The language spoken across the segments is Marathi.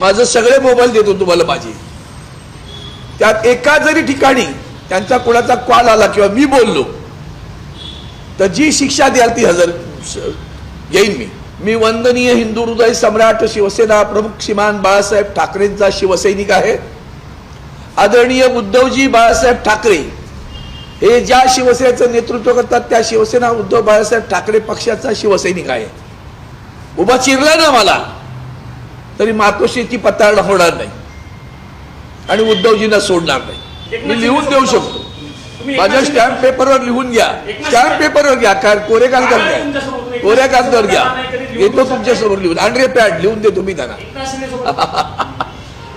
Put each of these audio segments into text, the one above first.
माझं सगळे मोबाईल देतो तुम्हाला माझे. त्यात एका जरी ठिकाणी त्यांचा कोणाचा कॉल आला किंवा मी बोललो तर जी शिक्षा द्याल ती हजर घेईन. मी वंदनीय हिंदू हृदय सम्राट शिवसेना प्रमुख श्रीमान बाळासाहेब ठाकरेंचा शिवसैनिक आहे. आदरणीय उद्धवजी बाळासाहेब ठाकरे हे ज्या शिवसेनेचं नेतृत्व करतात त्या शिवसेना उद्धव बाळासाहेब ठाकरे पक्षाचा शिवसैनिक आहे. उभा चिरला ना मला तरी मातोश्रीची पताळणं होणार नाही आणि उद्धवजींना सोडणार नाही. मी लिहून देऊ शकतो. माझ्या स्टॅम्प पेपरवर लिहून घ्या. स्टॅम्प पेपरवर घ्या. काय कोरे कागदावर घ्या. कोऱ्या कागदावर घ्या. येतो तुमच्या समोर लिहून. आंड्रे पॅड लिहून दे तुम्ही त्यांना.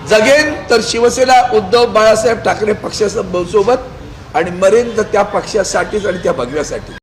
जगेन तर शिवसेना उद्धव बाळासाहेब ठाकरे पक्षासोबत आणि मरेन तर त्या पक्षासाठीच आणि त्या भगव्यासाठी.